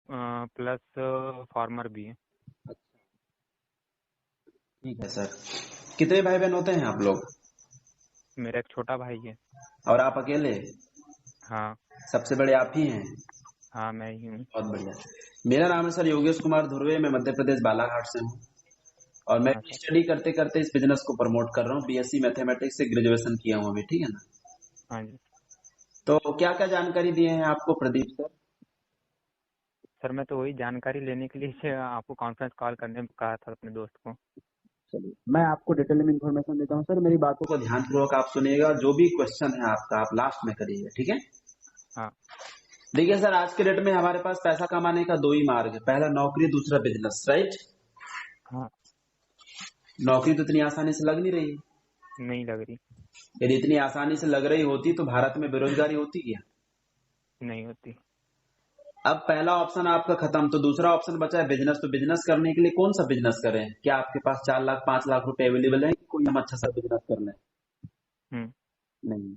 Plus farmer भी है। ठीक है सर। कितने भाई बहन होते हैं आप लोग? मेरा एक छोटा भाई है। और आप अकेले? हाँ। सबसे बड़े आप ही हैं? हाँ, मैं ही हूँ। बहुत बढ़िया। मेरा नाम है सर योगेश कुमार धुर्वे, मैं मध्य प्रदेश बालाघाट से हूँ। और मैं हाँ सर। स्टडी करते करते इस बिजनेस को प्रमोट कर रहा हूँ। बीएससी मैथमेटिक्स से ग्रेजुएशन किया हूँ अभी, ठीक है ना। हाँ जी। तो क्या क्या जानकारी दिए हैं आपको प्रदीप सर? सर मैं तो वही जानकारी लेने के लिए से आपको कॉन्फ्रेंस कॉल करने को कहा था अपने दोस्त को। चलिए मैं आपको डिटेल में इन्फॉर्मेशन देता हूँ सर, मेरी बातों को ध्यानपूर्वक आप सुनिएगा। जो भी क्वेश्चन है आपका आप लास्ट में करिएगा, ठीक है। हाँ। देखिए सर, आज के डेट में हमारे पास पैसा कमाने का दो ही मार्ग है, पहला नौकरी, दूसरा बिजनेस, राइट। हाँ। नौकरी तो इतनी आसानी से लग नहीं रही है। नहीं लग रही। यदि इतनी आसानी से लग रही होती तो भारत में बेरोजगारी होती क्या? नहीं होती। अब पहला ऑप्शन आपका खत्म, तो दूसरा ऑप्शन बचा है बिजनेस। तो बिजनेस करने के लिए कौन सा बिजनेस करें? क्या आपके पास 4 लाख 5 लाख रुपए अवेलेबल है कि कोई हम अच्छा सा बिजनेस कर लें? हम्म। नहीं,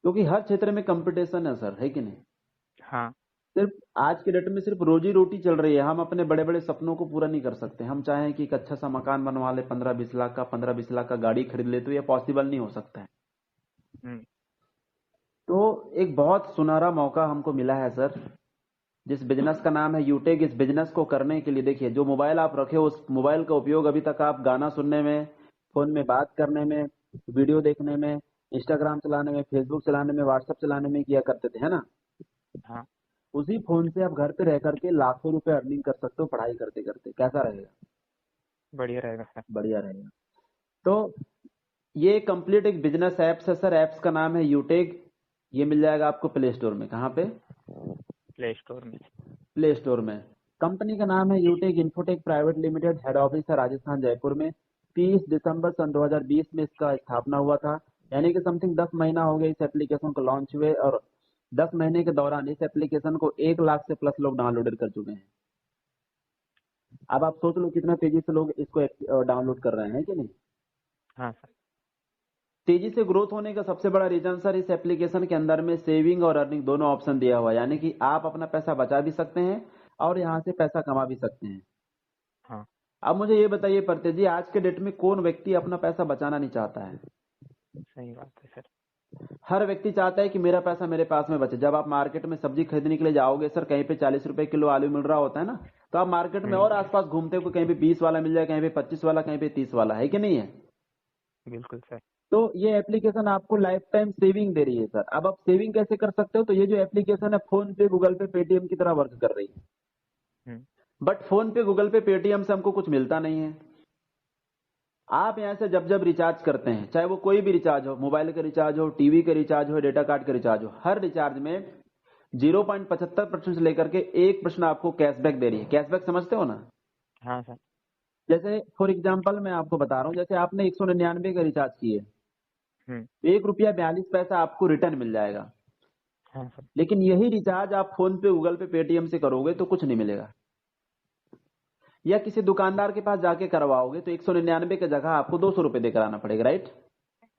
क्योंकि हर क्षेत्र में कंपटीशन है सर, है कि नहीं। हाँ। सिर्फ आज के डेट में सिर्फ रोजी रोटी चल रही है। हम अपने बड़े बड़े सपनों को पूरा नहीं कर सकते। हम चाहें कि एक अच्छा सा मकान बनवा ले 15-20 लाख का, 15-20 लाख का गाड़ी खरीद ले, तो ये पॉसिबल नहीं हो सकता है। हम्म। तो एक बहुत सुनहरा मौका हमको मिला है सर, जिस बिजनेस का नाम है यूटेक। इस बिजनेस को करने के लिए देखिए, जो मोबाइल आप रखे हो उस मोबाइल का उपयोग अभी तक आप गाना सुनने में, फोन में बात करने में, वीडियो देखने में, इंस्टाग्राम चलाने में, फेसबुक चलाने में, व्हाट्सएप चलाने में किया करते थे, है ना। हाँ। उसी फोन से आप घर पे रह करके लाखों रुपए अर्निंग कर सकते हो पढ़ाई करते करते। कैसा रहेगा? बढ़िया रहेगा सर। बढ़िया रहेगा। तो ये कंप्लीट एक बिजनेस एप्स है सर। एप्स का नाम है यूटेक। ये मिल जाएगा आपको प्ले स्टोर में। कहाँ पे? प्ले स्टोर में। प्ले स्टोर में। कंपनी का नाम है Utech Infotech private limited. Head office है राजस्थान जयपुर में। 30 दिसंबर सन 2020 में इसका स्थापना हुआ था। यानी कि समथिंग 10 महीना हो गया इस एप्लीकेशन को लॉन्च हुए, और 10 महीने के दौरान इस एप्लीकेशन को 1 लाख से प्लस लोग डाउनलोड कर चुके हैं। अब आप सोच लो कितना तेजी से लोग इसको डाउनलोड कर रहे हैं कि नहीं। हाँ सर। तेजी से ग्रोथ होने का सबसे बड़ा रीजन सर, इस एप्लीकेशन के अंदर में सेविंग और अर्निंग दोनों ऑप्शन दिया हुआ है। यानी कि आप अपना पैसा बचा भी सकते हैं और यहाँ से पैसा कमा भी सकते हैं। हाँ। अब मुझे ये बताइए प्रत्यय जी, आज के डेट में कौन व्यक्ति अपना पैसा बचाना नहीं चाहता है? सही बात है सर। हर व्यक्ति चाहता है कि मेरा पैसा मेरे पास में बचे। जब आप मार्केट में सब्जी खरीदने के लिए जाओगे सर, कहीं पे 40 रुपए किलो आलू मिल रहा होता है ना, तो आप मार्केट में और आसपास घूमते हो, कहीं पे 20 वाला मिल जाए, कहीं पे 25 वाला, कहीं पे 30 वाला, है कि नहीं है। बिल्कुल सर। तो ये एप्लीकेशन आपको लाइफ टाइम सेविंग दे रही है सर। अब आप सेविंग कैसे कर सकते हो? तो ये जो एप्लीकेशन है फोन पे, गूगल पे, पेटीएम की तरह वर्क कर रही है। हम्म। बट फोन पे, गूगल पे, पेटीएम से हमको कुछ मिलता नहीं है। आप यहाँ से जब जब रिचार्ज करते हैं, चाहे वो कोई भी रिचार्ज हो, मोबाइल का रिचार्ज हो, टीवी का रिचार्ज हो, डेटा कार्ड का रिचार्ज हो, हर रिचार्ज में 0.75% से लेकर के 1% आपको कैशबैक दे रही है। कैशबैक समझते हो ना? हाँ सर। जैसे फॉर एग्जाम्पल मैं आपको बता रहा हूँ, जैसे आपने 199 का रिचार्ज किए, हम्म। 1 रुपया 42 पैसा आपको रिटर्न मिल जाएगा। हाँ सर। लेकिन यही रिचार्ज आप फोन पे, गूगल पे, पेटीएम से करोगे तो कुछ नहीं मिलेगा। या किसी दुकानदार के पास जाके करवाओगे तो 199 की जगह आपको 200 रुपए देकर आना पड़ेगा, राइट।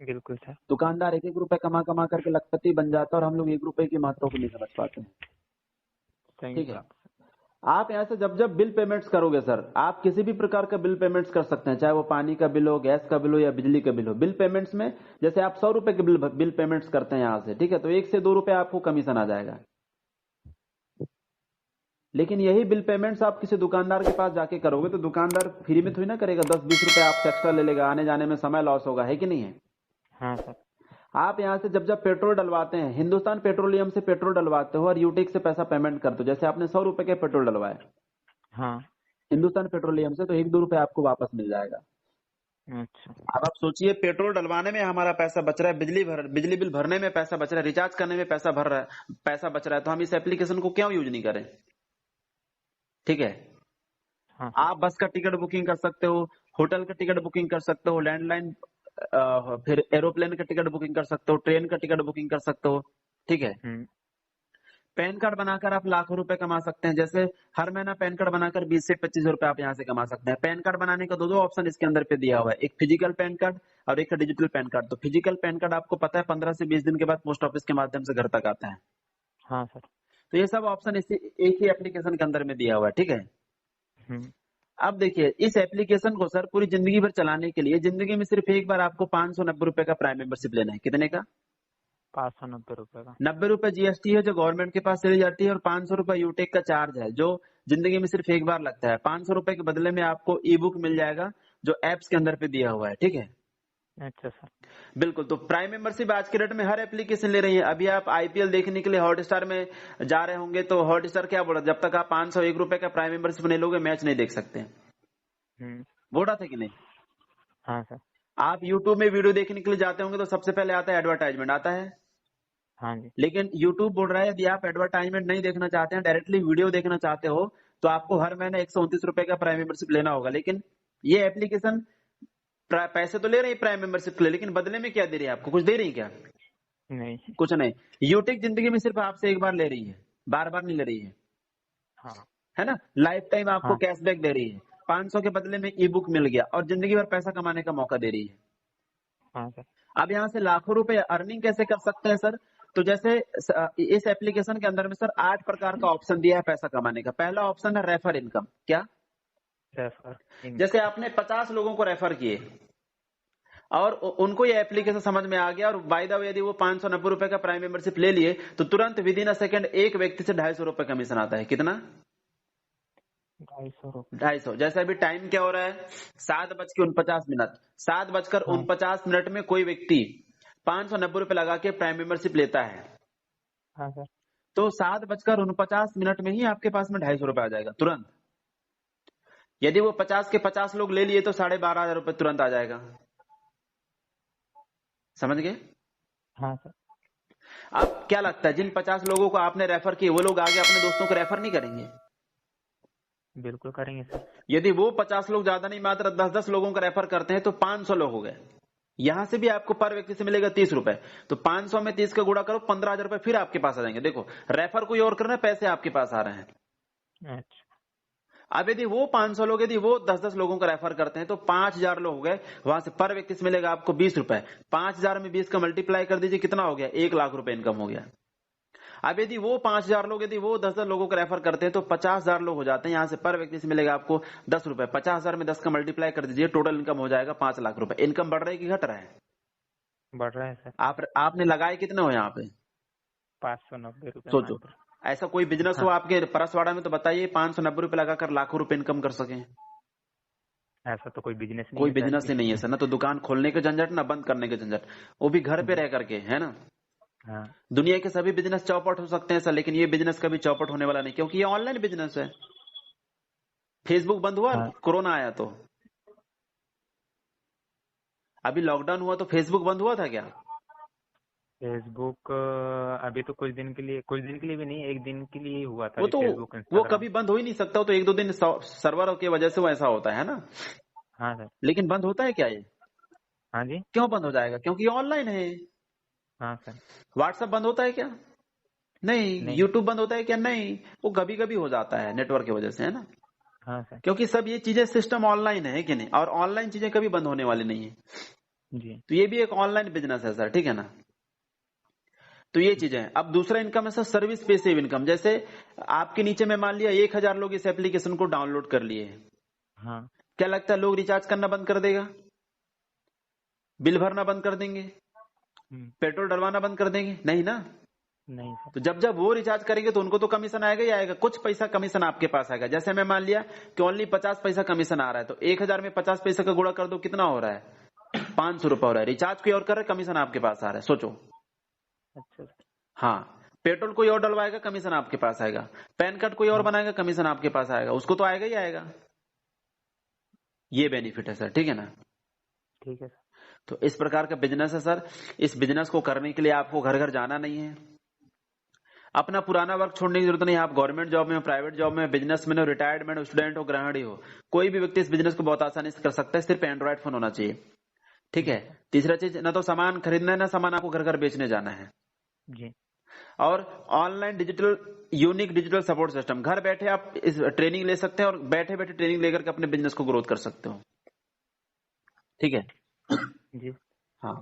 बिल्कुल सर। दुकानदार एक एक रुपए कमा कमा करके लखपति बन जाता है, और हम लोग 1 रुपए की महत्व को नहीं समझ पाते हैं। सही ठीक है। बात। आप यहाँ से जब जब बिल पेमेंट्स करोगे सर, आप किसी भी प्रकार का बिल पेमेंट्स कर सकते हैं, चाहे वो पानी का बिल हो, गैस का बिल हो, या बिजली का बिल हो। बिल पेमेंट्स में जैसे आप 100 रुपए के बिल पेमेंट्स करते हैं यहाँ से, ठीक है, तो 1 से 2 रुपए आपको कमीशन आ जाएगा। लेकिन यही बिल पेमेंट्स आप किसी दुकानदार के पास जाके करोगे तो दुकानदार फ्री में थोड़ी ना करेगा, 10-20 रुपए आपसे एक्स्ट्रा ले लेगा, आने जाने में समय लॉस होगा, है कि नहीं है। हाँ सर। आप यहाँ से जब जब पेट्रोल डलवाते हैं, हिंदुस्तान पेट्रोलियम से पेट्रोल डलवाते हो और यूटेक से पैसा पेमेंट करते हो, जैसे आपने 100 रुपए के पेट्रोल डलवाए हाँ। हिंदुस्तान पेट्रोलियम से, तो 1-2 रुपए आपको वापस मिल जाएगा। अच्छा। अब आप सोचिए, पेट्रोल डलवाने में हमारा पैसा बच रहा है, बिजली बिल भरने में पैसा बच रहा है, रिचार्ज करने में पैसा बच रहा है, तो हम इस एप्लीकेशन को क्यों यूज नहीं करें? ठीक है। हाँ सर। आप बस का टिकट बुकिंग कर सकते हो, होटल का टिकट बुकिंग कर सकते हो, लैंडलाइन, फिर एरोप्लेन का टिकट बुकिंग कर सकते हो, ट्रेन का टिकट बुकिंग कर सकते हो। ठीक है। हम्म। पैन कार्ड बनाकर आप लाखों रुपए कमा सकते हैं। जैसे हर महीना पैन कार्ड बनाकर 20 से 25 रुपए आप यहाँ से कमा सकते हैं। पैन कार्ड बनाने का दो दो ऑप्शन इसके अंदर पे दिया हुआ है, एक फिजिकल पैन कार्ड और एक डिजिटल पैन कार्ड। तो फिजिकल पैन कार्ड आपको पता है 15 से 20 दिन के बाद पोस्ट ऑफिस के माध्यम से घर तक आता है। हाँ सर। तो ये सब ऑप्शन एक ही एप्लीकेशन के अंदर में दिया हुआ है, ठीक है। हम्म। अब देखिए इस एप्लीकेशन को सर पूरी जिंदगी भर चलाने के लिए जिंदगी में सिर्फ एक बार आपको 590 रुपए का प्राइम मेंबरशिप लेना है। कितने का? 590 रुपये का। 90 रुपए जीएसटी है जो गवर्नमेंट के पास चली जाती है, और 500 रुपए यूटेक का चार्ज है जो जिंदगी में सिर्फ एक बार लगता है। 500 रुपए के बदले में आपको ई बुक मिल जाएगा जो एप्स के अंदर पे दिया हुआ है, ठीक है। अच्छा सर। बिल्कुल। तो प्राइम मेंबरशिप आज के डेट में हर एप्लीकेशन ले रही है। अभी आप आईपीएल देखने के लिए हॉटस्टार में जा रहे होंगे तो हॉटस्टार क्या बोला, जब तक आप 501 रुपए का प्राइम मेंबरशिप नहीं लोगे मैच नहीं देख सकते। बोला था कि नहीं? हाँ सर। आप यूट्यूब में वीडियो देखने के लिए जाते होंगे तो सबसे पहले आता है एडवर्टाइजमेंट, आता है। हाँ जी। लेकिन यूट्यूब बोल रहा है यदि आप एडवर्टाइजमेंट नहीं देखना चाहते हैं, डायरेक्टली वीडियो देखना चाहते हो, तो आपको हर महीने 129 रुपए का प्राइम मेंबरशिप लेना होगा। लेकिन ये एप्लीकेशन पैसे तो ले रही है प्राइम मेंबरशिप के लिए, लेकिन बदले में क्या दे रही है आपको? कुछ दे रही है क्या? नहीं। कुछ नहीं। यूटेक जिंदगी में सिर्फ आपसे एक बार ले रही है, बार बार नहीं ले रही है, हाँ। है ना। लाइफ टाइम आपको हाँ। कैशबैक दे रही है। 500 के बदले में ई बुक मिल गया और जिंदगी भर पैसा कमाने का मौका दे रही है। हाँ सर। अब यहाँ से लाखों रुपए अर्निंग कैसे कर सकते हैं सर? तो जैसे इस एप्लीकेशन के अंदर में सर 8 प्रकार का ऑप्शन दिया है पैसा कमाने का। पहला ऑप्शन है रेफर इनकम। क्या? रेफर। जैसे आपने 50 लोगों को रेफर किए और उनको ये एप्लीकेशन समझ में आ गया, और बाय द वे यदि वो 590 रुपए का प्राइम मेंबरशिप ले लिए तो तुरंत विद इन अ सेकंड एक व्यक्ति से 250 रुपए कमीशन आता है। कितना? 250 रुपये। 250। जैसे अभी टाइम क्या हो रहा है? 7:49। 7:49 में कोई व्यक्ति 590 रुपए लगा के प्राइम मेंबरशिप लेता है, हाँ सर। तो 7:49 में ही आपके पास में 250 रुपए आ जाएगा तुरंत। यदि वो 50 के 50 लोग ले लिए तो 12,500 रुपए तुरंत आ जाएगा। समझ गए? हाँ सर। अब क्या लगता है जिन 50 लोगों को आपने रेफर किए वो लोग आगे अपने दोस्तों को रेफर नहीं करेंगे? बिल्कुल करेंगे सर। यदि वो 50 लोग ज्यादा नहीं मात्र 10-10 लोगों को रेफर करते हैं तो 500 लोग हो गए। यहां से भी आपको पर व्यक्ति से मिलेगा 30 रुपए। तो 500 में 30 का गुणा करो, 15,000 रुपए फिर आपके पास आ जाएंगे। देखो रेफर कोई और करना, पैसे आपके पास आ रहे हैं। अच्छा। अब यदि वो 500 लोग यदि वो 10-10 लोगों को रेफर करते हैं तो 5,000 लोग हो गए। वहां से पर व्यक्ति से मिलेगा आपको 20 रुपए। 5,000 में 20 का मल्टीप्लाई कर दीजिए, कितना हो गया? 1 लाख रुपए इनकम हो गया। अब यदि वो 5,000 लोग यदि वो 10-10 लोगों को रेफर करते हैं तो 50,000 लोग हो जाते हैं। यहां से पर व्यक्ति से मिलेगा आपको 10 रुपए। 50,000 में 10 का मल्टीप्लाई कर दीजिए, टोटल इनकम हो जाएगा 5 लाख रुपए। इनकम बढ़ रहा है कि घट रहा है? बढ़ रहा है सर। आपने लगाए कितने हो यहाँ पे? 590 रुपये सोचो, मात्र। ऐसा कोई बिजनेस हो हाँ। आपके परसवाड़ा में तो बताइए 590 रुपए लगाकर लाखों रुपए इनकम कर सके। ऐसा तो कोई बिजनेस नहीं कोई है सर बिजनेस ही नहीं है अभी। सर। ना तो दुकान खोलने के झंझट ना बंद करने के झंझट, वो भी घर पे रह करके, है ना। हाँ। दुनिया के सभी बिजनेस चौपट हो सकते हैं सर, लेकिन ये बिजनेस कभी चौपट होने वाला नहीं, क्योंकि ये ऑनलाइन बिजनेस है। फेसबुक बंद हुआ हाँ। कोरोना आया तो? अभी लॉकडाउन हुआ तो फेसबुक बंद हुआ था क्या? फेसबुक अभी तो कुछ दिन के लिए भी नहीं, एक दिन के लिए ही हुआ था वो अभी तो फेसबुक वो इंस्टाग्राम। कभी बंद हो ही नहीं सकता। वो तो 1-2 दिन सर्वर की वजह से वो ऐसा होता है ना। हाँ सर। लेकिन बंद होता है क्या ये? हाँ जी। क्यों बंद हो जाएगा? क्योंकि ये ऑनलाइन है। हाँ सर। व्हाट्सएप बंद होता है क्या? नहीं। नहीं। यूट्यूब बंद होता है क्या? नहीं। वो कभी कभी हो जाता है नेटवर्क की वजह से, है ना। हाँ सर। क्योंकि सब ये चीजें सिस्टम ऑनलाइन है कि नहीं, और ऑनलाइन चीजें कभी बंद होने वाली नहीं है। जी। तो ये भी एक ऑनलाइन बिजनेस है सर, ठीक है ना। तो ये चीजें हैं। अब दूसरा इनकम है सर सर्विस पेसिव इनकम। जैसे आपके नीचे में मान लिया 1,000 लोग इस एप्लीकेशन को डाउनलोड कर लिए। हाँ। क्या लगता है लोग रिचार्ज करना बंद कर देगा? बिल भरना बंद कर देंगे? पेट्रोल डलवाना बंद कर देंगे? नहीं ना। नहीं सर। तो जब जब वो रिचार्ज करेंगे तो उनको तो कमीशन आएगा ही आएगा। कुछ पैसा कमीशन आपके पास आएगा। जैसे मैं मान लिया कि ओनली 50 पैसा कमीशन आ रहा है, तो 1,000 में 50 पैसा का गुणा कर दो, कितना हो रहा है? 500 रुपए हो रहा है। रिचार्ज कोई और कर रहा है, कमीशन आपके पास आ रहा है। सोचो। अच्छा सर। हाँ, पेट्रोल कोई और डलवाएगा, कमीशन आपके पास आएगा। पैन कार्ड कोई और बनाएगा, कमीशन आपके पास आएगा। उसको तो आएगा ही आएगा। ये बेनिफिट है सर, ठीक है ना। ठीक है सर। तो इस प्रकार का बिजनेस है सर। इस बिजनेस को करने के लिए आपको घर घर जाना नहीं है, अपना पुराना वर्क छोड़ने की जरूरत नहीं है। आप गवर्नमेंट जॉब में हो, प्राइवेट जॉब में, बिजनेस में हो, रिटायर्ड हो, स्टूडेंट हो, गृहिणी हो, कोई भी व्यक्ति इस बिजनेस को बहुत आसानी से कर सकता है। सिर्फ एंड्रॉइड फोन होना चाहिए, ठीक है। तीसरा चीज, ना तो सामान खरीदना है ना सामान आपको घर घर बेचने जाना है जी। और online digital unique digital support system. घर बैठे आप इस ट्रेनिंग ले सकते हैं और बैठे बैठे ट्रेनिंग लेकर के अपने बिजनेस को ग्रोथ कर सकते हो, ठीक है। जी। हाँ,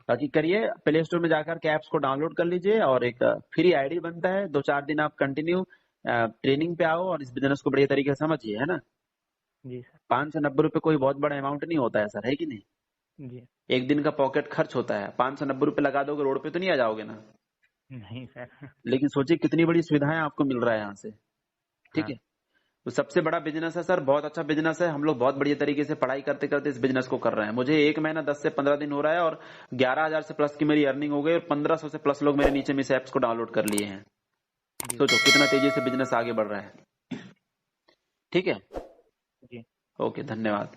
बाकी करिए, प्ले स्टोर में जाकर के ऐप्स को डाउनलोड कर लीजिए और एक फ्री आईडी बनता है, 2-4 दिन आप कंटिन्यू ट्रेनिंग पे आओ और इस बिजनेस को बढ़िया तरीके से समझिए, है ना। जी सर। 590 रुपये कोई बहुत बड़ा अमाउंट नहीं होता है सर, है कि नहीं। जी। एक दिन का पॉकेट खर्च होता है, 590 रुपये लगा दोगे रोड पे तो नहीं आ जाओगे ना। नहीं सर। लेकिन सोचिए कितनी बड़ी सुविधाएं आपको मिल रहा है यहाँ से, ठीक हाँ। है। तो सबसे बड़ा बिजनेस है सर, बहुत अच्छा बिजनेस है। हम लोग बहुत बढ़िया तरीके से पढ़ाई करते करते इस बिजनेस को कर रहे हैं। मुझे 1 महीना 10 से 15 दिन हो रहा है और 11,000 से प्लस की मेरी अर्निंग हो गई और 1500 से प्लस लोग मेरे नीचे में इस ऐप्स को डाउनलोड कर लिए हैं। जी सोचो सर। कितना तेजी से बिजनेस आगे बढ़ रहा है, ठीक है। जी। ओके, धन्यवाद।